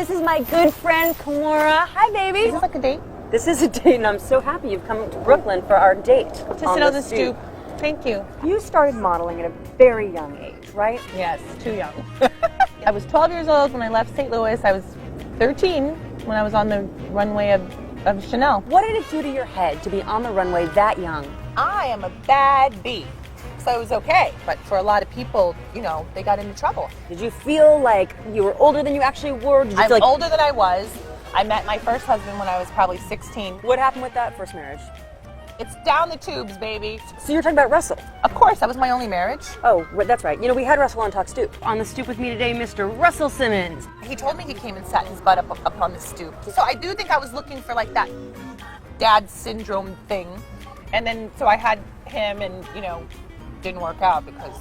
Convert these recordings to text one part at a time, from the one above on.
This is my good friend, Kimora. Hi, baby. Is this like a date? This is a date, and I'm so happy you've come to Brooklyn for our date. To sit on the stoop. Thank you. You started modeling at a very young age, right? Yes, too young. I was 12 years old when I left St. Louis. I was 13 when I was on the runway of Chanel. What did it do to your head to be on the runway that young? I am a bad bee, so it was okay. But for a lot of people, you know, they got into trouble. Did you feel like you were older than you actually were? Did you I'm feel like... older than I was. I met my first husband when I was probably 16. What happened with that first marriage? It's down the tubes, baby. So you're talking about Russell? Of course, that was my only marriage. Oh, that's right. You know, we had Russell on Talk Stoop. On the stoop with me today, Mr. Russell Simmons. He told me he came and sat his butt up on the stoop. So I do think I was looking for like that dad syndrome thing. And then, so I had him and, you know, didn't work out because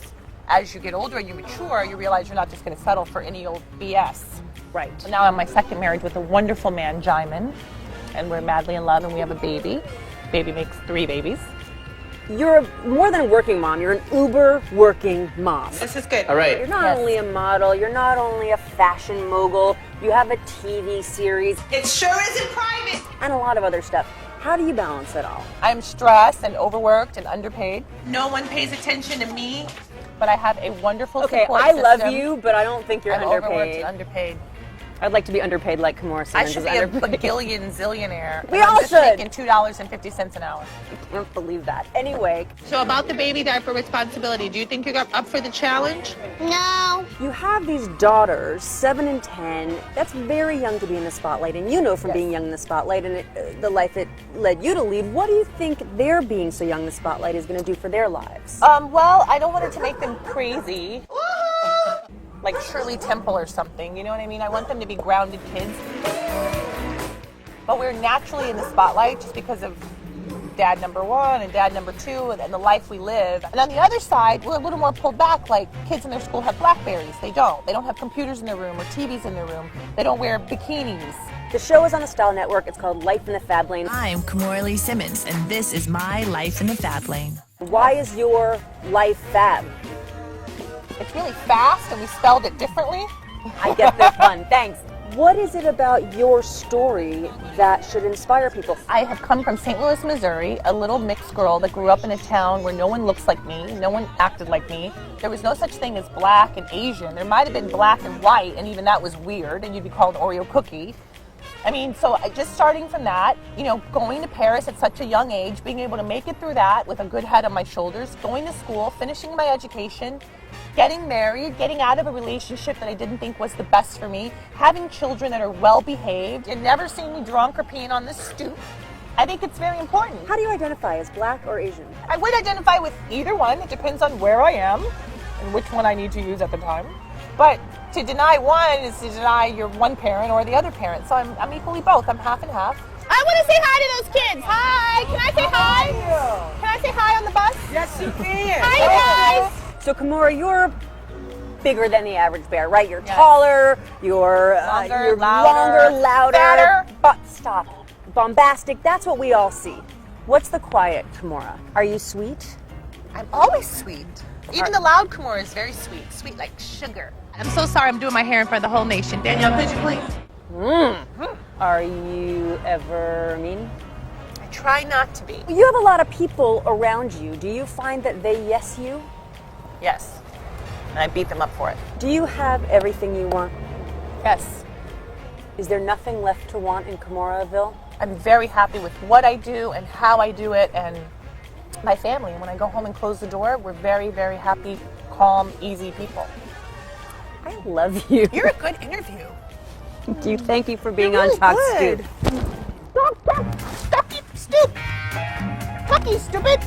as you get older and you mature, you realize you're not just going to settle for any old BS. Right. And now I'm my second marriage with a wonderful man, Jaimin, and we're madly in love and we have a baby. Baby makes 3 babies. You're more than a working mom. You're an uber working mom. This is good. All right. You're not only a model, you're not only a fashion mogul, you have a TV series. It sure isn't private. And a lot of other stuff. How do you balance it all? I'm stressed and overworked and underpaid. No one pays attention to me, but I have a wonderful support I system. love you, but I don't think you're I'm overworked underpaid. and underpaid. I'd like to be underpaid like Kimora I Simmons should is be a underpaid. bagillion zillionaire. We and all I'm just should. making $2.50 an hour. I can't believe that. Anyway, So about the baby diaper responsibility, do you think you're up for the challenge? No. you have these daughters, 7 and 10. That's very young to be in the spotlight, and you know from being young in the spotlight and the life it led you to lead. What do you think their being so young in the spotlight is going to do for their lives? Well, I don't want it to make them crazy. Like Shirley Temple or something, you know what I mean? I want them to be grounded kids. But we're naturally in the spotlight just because of dad number 1 and dad number 2 and the life we live. And on the other side, we're a little more pulled back, like kids in their school have Blackberries. They don't. They don't have computers in their room or TVs in their room. They don't wear bikinis. The show is on the Style Network. It's called Life in the Fab Lane. I'm Kimora Simmons, and this is my life in the Fab Lane. Why is your life fab? It's really fast and we spelled it differently. I get the fun. Thanks. What is it about your story that should inspire people? I have come from St. Louis, Missouri, a little mixed girl that grew up in a town where no one looks like me, no one acted like me. There was no such thing as black and Asian. There might have been black and white, and even that was weird, and you'd be called Oreo cookie. I mean, so just starting from that, you know, going to Paris at such a young age, being able to make it through that with a good head on my shoulders, going to school, finishing my education, getting married, getting out of a relationship that I didn't think was the best for me, having children that are well behaved, and never seeing me drunk or peeing on the stoop. I think it's very important. How do you identify, as black or Asian? I would identify with either one. It depends on where I am and which one I need to use at the time. But to deny one is to deny your one parent or the other parent. So I'm equally both. I'm half and half. I want to say hi to those kids. Hi. Can I say hi? Can I say hi on the bus? Yes, you can. Hi, guys. So, Kimora, you're bigger than the average bear, right? You're Yes. taller, you're Longer, longer, louder. fatter. But stop. Bombastic, that's what we all see. What's the quiet Kimora? Are you sweet? I'm always sweet. Even the loud Kimora is very sweet. Sweet like sugar. I'm so sorry I'm doing my hair in front of the whole nation. Danielle, could you please? Are you ever mean? I try not to be. You have a lot of people around you. Do you find that they yes you? Yes. And I beat them up for it. Do you have everything you want? Yes. Is there nothing left to want in Kimoraville? I'm very happy with what I do and how I do it and my family. And when I go home and close the door, we're very, very happy, calm, easy people. I love you. You're a good interview. Thank you for being You're on really Talk good. Stoop. Stop, Stoop. Talkie, stupid.